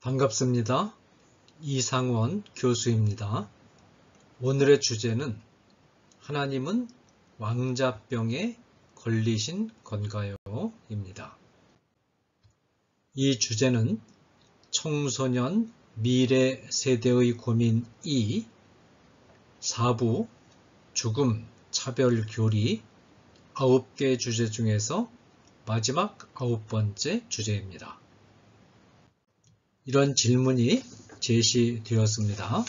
반갑습니다. 이상원 교수입니다. 오늘의 주제는 하나님은 왕자병에 걸리신 건가요? 입니다. 이 주제는 청소년 미래 세대의 고민 2, 4부 죽음, 차별, 교리 9개 주제 중에서 마지막 9번째 주제입니다. 이런 질문이 제시되었습니다.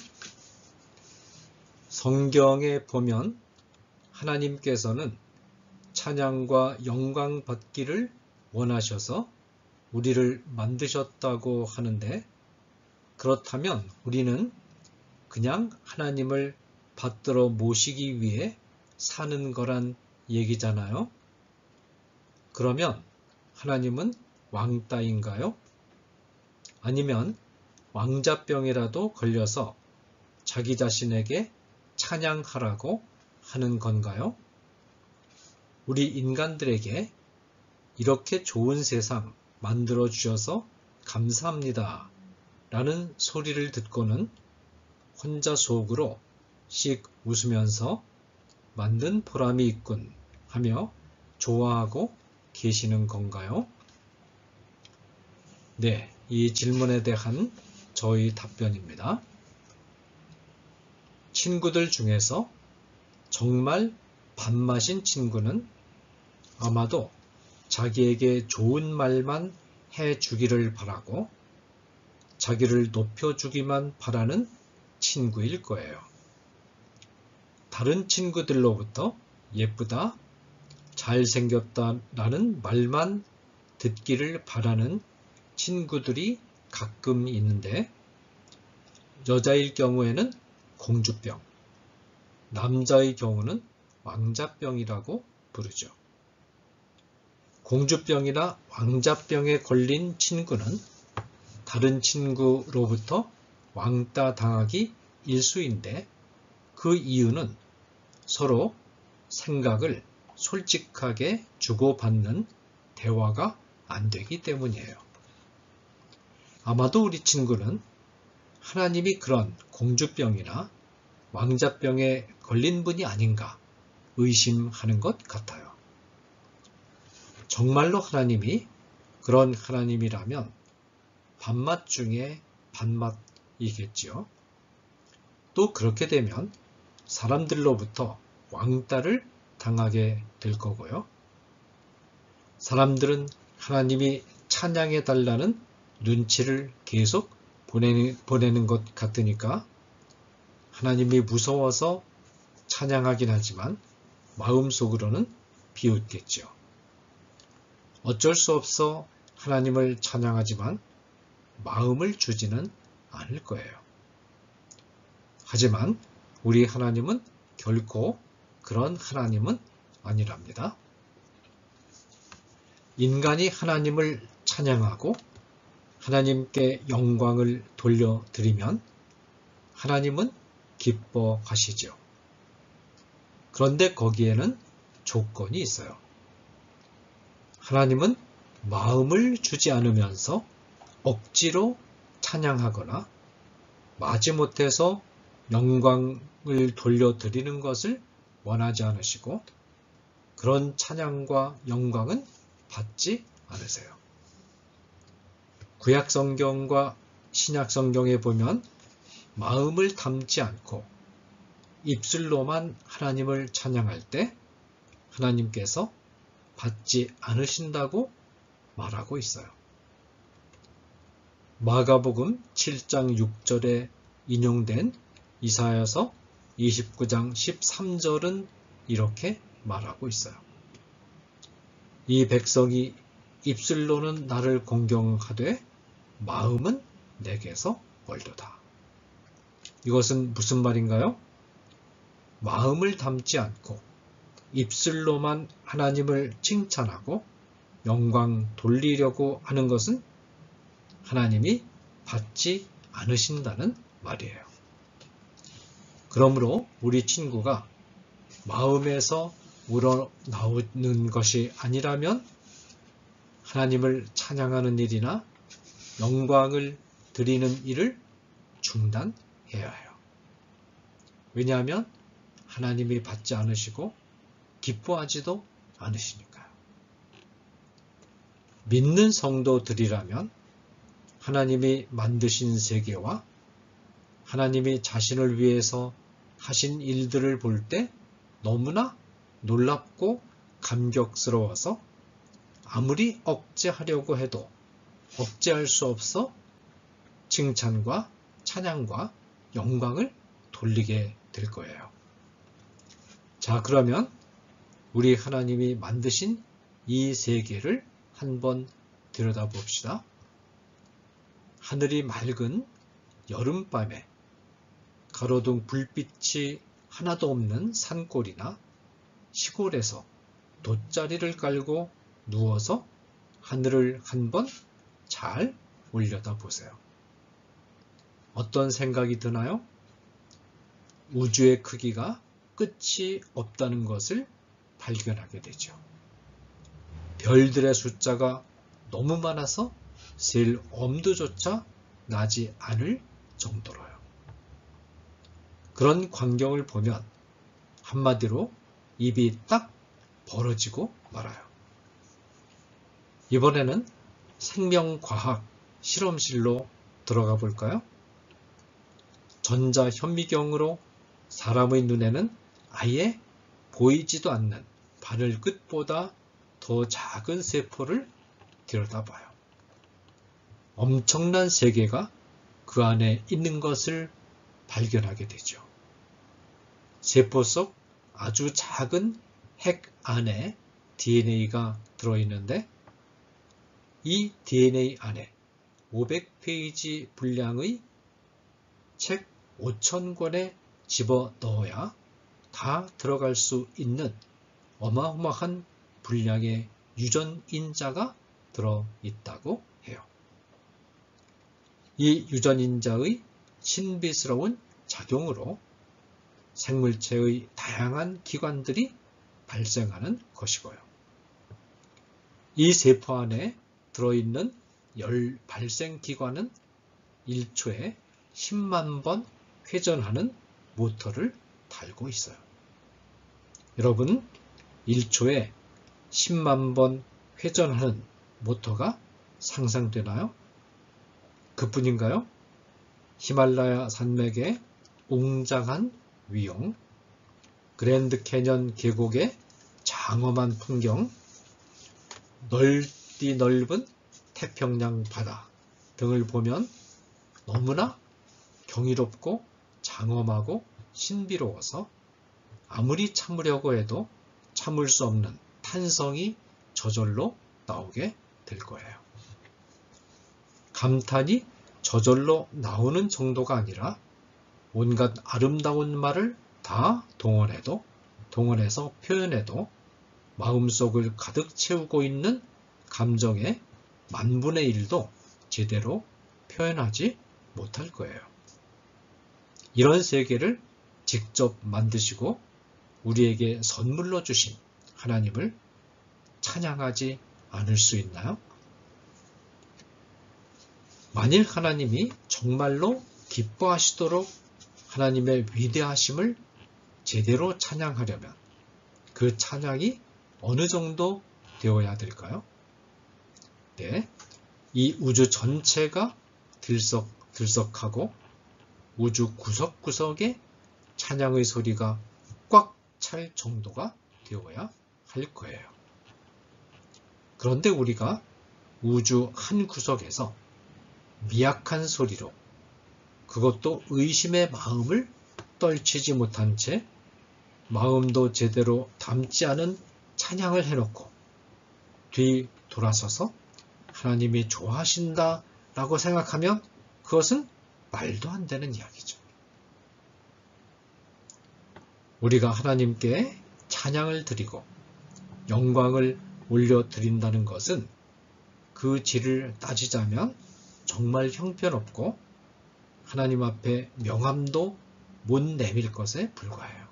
성경에 보면 하나님께서는 찬양과 영광 받기를 원하셔서 우리를 만드셨다고 하는데, 그렇다면 우리는 그냥 하나님을 받들어 모시기 위해 사는 거란 얘기잖아요. 그러면 하나님은 왕따인가요? 아니면 왕자병이라도 걸려서 자기 자신에게 찬양하라고 하는 건가요? 우리 인간들에게 이렇게 좋은 세상 만들어 주셔서 감사합니다 라는 소리를 듣고는 혼자 속으로 씩 웃으면서 만든 보람이 있군 하며 좋아하고 계시는 건가요? 네, 이 질문에 대한 저희 답변입니다. 친구들 중에서 정말 밥맛인 친구는 아마도 자기에게 좋은 말만 해주기를 바라고 자기를 높여주기만 바라는 친구일 거예요. 다른 친구들로부터 예쁘다, 잘생겼다라는 말만 듣기를 바라는 친구들이 가끔 있는데, 여자일 경우에는 공주병, 남자의 경우는 왕자병이라고 부르죠. 공주병이나 왕자병에 걸린 친구는 다른 친구로부터 왕따 당하기 일쑤인데, 그 이유는 서로 생각을 솔직하게 주고받는 대화가 안 되기 때문이에요. 아마도 우리 친구는 하나님이 그런 공주병이나 왕자병에 걸린 분이 아닌가 의심하는 것 같아요. 정말로 하나님이 그런 하나님이라면 밥맛 중에 밥맛이겠지요. 또 그렇게 되면 사람들로부터 왕따를 당하게 될 거고요. 사람들은 하나님이 찬양해 달라는 눈치를 계속 보내는 것 같으니까 하나님이 무서워서 찬양하긴 하지만 마음속으로는 비웃겠죠. 어쩔 수 없어 하나님을 찬양하지만 마음을 주지는 않을 거예요. 하지만 우리 하나님은 결코 그런 하나님은 아니랍니다. 인간이 하나님을 찬양하고 하나님께 영광을 돌려드리면 하나님은 기뻐하시죠. 그런데 거기에는 조건이 있어요. 하나님은 마음을 주지 않으면서 억지로 찬양하거나 마지못해서 영광을 돌려드리는 것을 원하지 않으시고, 그런 찬양과 영광은 받지 않으세요. 구약성경과 신약성경에 보면 마음을 담지 않고 입술로만 하나님을 찬양할 때 하나님께서 받지 않으신다고 말하고 있어요. 마가복음 7장 6절에 인용된 이사야서 29장 13절은 이렇게 말하고 있어요. 이 백성이 입술로는 나를 공경하되 마음은 내게서 멀도다. 이것은 무슨 말인가요? 마음을 담지 않고 입술로만 하나님을 칭찬하고 영광 돌리려고 하는 것은 하나님이 받지 않으신다는 말이에요. 그러므로 우리 친구가 마음에서 우러나오는 것이 아니라면 하나님을 찬양하는 일이나 영광을 드리는 일을 중단해야 해요. 왜냐하면 하나님이 받지 않으시고 기뻐하지도 않으시니까요. 믿는 성도들이라면 하나님이 만드신 세계와 하나님이 자신을 위해서 하신 일들을 볼 때 너무나 놀랍고 감격스러워서 아무리 억제하려고 해도 억제할 수 없어 칭찬과 찬양과 영광을 돌리게 될 거예요. 자, 그러면 우리 하나님이 만드신 이 세계를 한번 들여다봅시다. 하늘이 맑은 여름밤에 가로등 불빛이 하나도 없는 산골이나 시골에서 돗자리를 깔고 누워서 하늘을 한번 잘 올려다보세요. 어떤 생각이 드나요? 우주의 크기가 끝이 없다는 것을 발견하게 되죠. 별들의 숫자가 너무 많아서 셀 엄두조차 나지 않을 정도로요. 그런 광경을 보면 한마디로 입이 딱 벌어지고 말아요. 이번에는 생명과학 실험실로 들어가 볼까요? 전자현미경으로 사람의 눈에는 아예 보이지도 않는 바늘 끝보다 더 작은 세포를 들여다봐요. 엄청난 세계가 그 안에 있는 것을 발견하게 되죠. 세포 속 아주 작은 핵 안에 DNA가 들어있는데 이 DNA 안에 500페이지 분량의 책 5,000권에 집어넣어야 다 들어갈 수 있는 어마어마한 분량의 유전인자가 들어있다고 해요. 이 유전인자의 신비스러운 작용으로 생물체의 다양한 기관들이 발생하는 것이고요. 이 세포 안에 들어있는 열 발생 기관은 1초에 10만 번 회전하는 모터를 달고 있어요. 여러분, 1초에 10만 번 회전하는 모터가 상상되나요? 그뿐인가요? 히말라야 산맥의 웅장한 위용, 그랜드 캐년 계곡의 장엄한 풍경, 넓디 넓은 태평양 바다 등을 보면 너무나 경이롭고 장엄하고 신비로워서 아무리 참으려고 해도 참을 수 없는 탄성이 저절로 나오게 될 거예요. 감탄이 저절로 나오는 정도가 아니라 온갖 아름다운 말을 다 동원해서 표현해도 마음속을 가득 채우고 있는 감정의 만분의 1도 제대로 표현하지 못할 거예요. 이런 세계를 직접 만드시고 우리에게 선물로 주신 하나님을 찬양하지 않을 수 있나요? 만일 하나님이 정말로 기뻐하시도록 하나님의 위대하심을 제대로 찬양하려면 그 찬양이 어느 정도 되어야 될까요? 네, 이 우주 전체가 들썩들썩하고 우주 구석구석에 찬양의 소리가 꽉 찰 정도가 되어야 할 거예요. 그런데 우리가 우주 한 구석에서 미약한 소리로, 그것도 의심의 마음을 떨치지 못한 채 마음도 제대로 담지 않은 찬양을 해놓고 뒤 돌아서서 하나님이 좋아하신다 라고 생각하면 그것은 말도 안 되는 이야기죠. 우리가 하나님께 찬양을 드리고 영광을 올려드린다는 것은 그 질을 따지자면 정말 형편없고 하나님 앞에 명함도 못 내밀 것에 불과해요.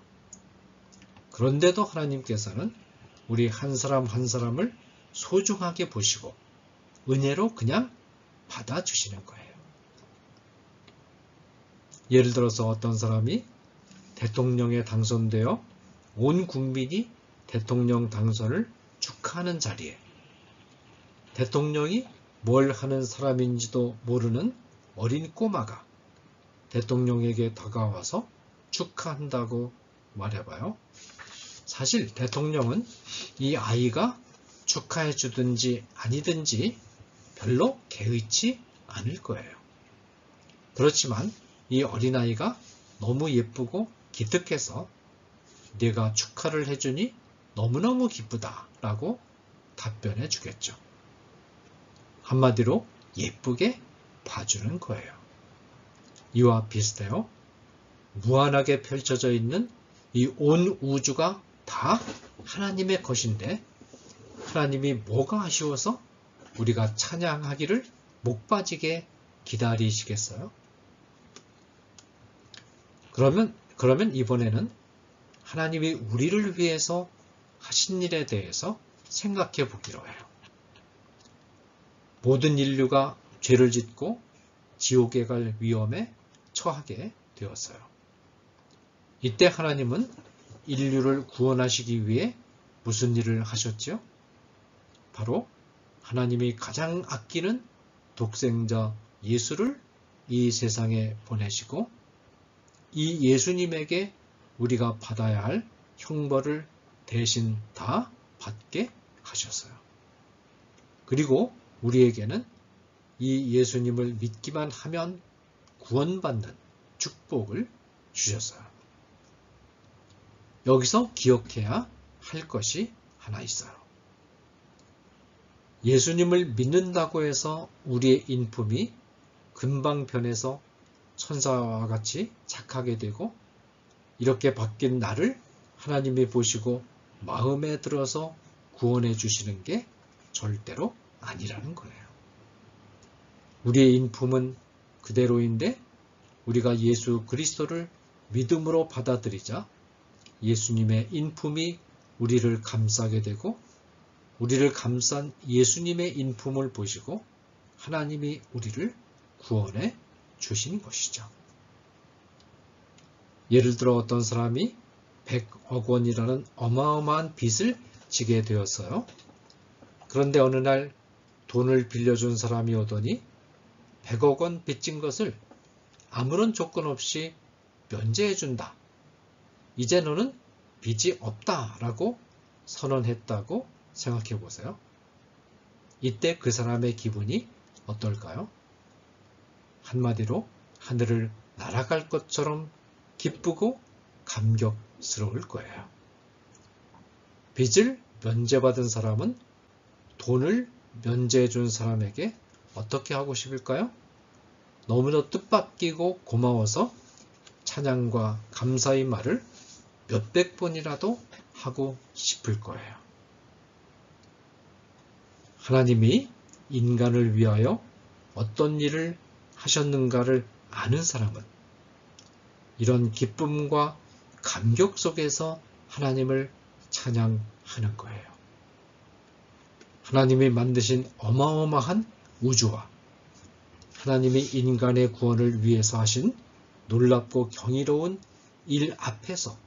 그런데도 하나님께서는 우리 한 사람 한 사람을 소중하게 보시고 은혜로 그냥 받아주시는 거예요. 예를 들어서 어떤 사람이 대통령에 당선되어 온 국민이 대통령 당선을 축하하는 자리에 대통령이 뭘 하는 사람인지도 모르는 어린 꼬마가 대통령에게 다가와서 축하한다고 말해봐요. 사실 대통령은 이 아이가 축하해 주든지 아니든지 별로 개의치 않을 거예요. 그렇지만 이 어린아이가 너무 예쁘고 기특해서 네가 축하를 해주니 너무너무 기쁘다 라고 답변해 주겠죠. 한마디로 예쁘게 봐주는 거예요. 이와 비슷해요. 무한하게 펼쳐져 있는 이 온 우주가 다 하나님의 것인데 하나님이 뭐가 아쉬워서 우리가 찬양하기를 목 빠지게 기다리시겠어요? 그러면 이번에는 하나님이 우리를 위해서 하신 일에 대해서 생각해 보기로 해요. 모든 인류가 죄를 짓고 지옥에 갈 위험에 처하게 되었어요. 이때 하나님은 인류를 구원하시기 위해 무슨 일을 하셨죠? 바로 하나님이 가장 아끼는 독생자 예수를 이 세상에 보내시고 이 예수님에게 우리가 받아야 할 형벌을 대신 다 받게 하셨어요. 그리고 우리에게는 이 예수님을 믿기만 하면 구원받는 축복을 주셨어요. 여기서 기억해야 할 것이 하나 있어요. 예수님을 믿는다고 해서 우리의 인품이 금방 변해서 천사와 같이 착하게 되고 이렇게 바뀐 나를 하나님이 보시고 마음에 들어서 구원해 주시는 게 절대로 아니라는 거예요. 우리의 인품은 그대로인데 우리가 예수 그리스도를 믿음으로 받아들이자 예수님의 인품이 우리를 감싸게 되고 우리를 감싼 예수님의 인품을 보시고 하나님이 우리를 구원해 주신 것이죠. 예를 들어 어떤 사람이 100억 원이라는 어마어마한 빚을 지게 되었어요. 그런데 어느 날 돈을 빌려준 사람이 오더니 100억 원 빚진 것을 아무런 조건 없이 면제해준다. 이제 너는 빚이 없다라고 선언했다고 생각해 보세요. 이때 그 사람의 기분이 어떨까요? 한마디로 하늘을 날아갈 것처럼 기쁘고 감격스러울 거예요. 빚을 면제받은 사람은 돈을 면제해 준 사람에게 어떻게 하고 싶을까요? 너무나 뜻밖이고 고마워서 찬양과 감사의 말을 몇백 번이라도 하고 싶을 거예요. 하나님이 인간을 위하여 어떤 일을 하셨는가를 아는 사람은 이런 기쁨과 감격 속에서 하나님을 찬양하는 거예요. 하나님이 만드신 어마어마한 우주와 하나님이 인간의 구원을 위해서 하신 놀랍고 경이로운 일 앞에서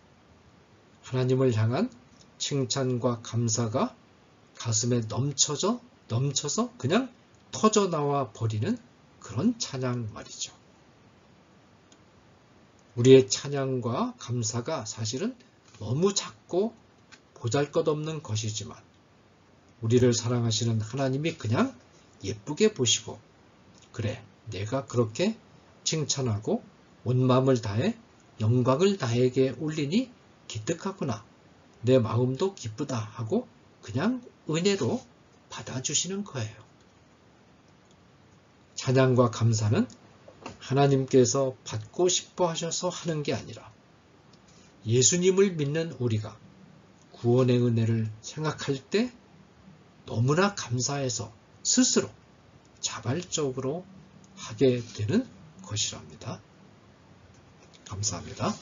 하나님을 향한 칭찬과 감사가 가슴에 넘쳐서 그냥 터져나와 버리는 그런 찬양 말이죠. 우리의 찬양과 감사가 사실은 너무 작고 보잘것없는 것이지만 우리를 사랑하시는 하나님이 그냥 예쁘게 보시고 그래, 내가 그렇게 칭찬하고 온 마음을 다해 영광을 나에게 올리니 기특하구나. 내 마음도 기쁘다 하고 그냥 은혜로 받아주시는 거예요. 찬양과 감사는 하나님께서 받고 싶어 하셔서 하는 게 아니라 예수님을 믿는 우리가 구원의 은혜를 생각할 때 너무나 감사해서 스스로 자발적으로 하게 되는 것이랍니다. 감사합니다.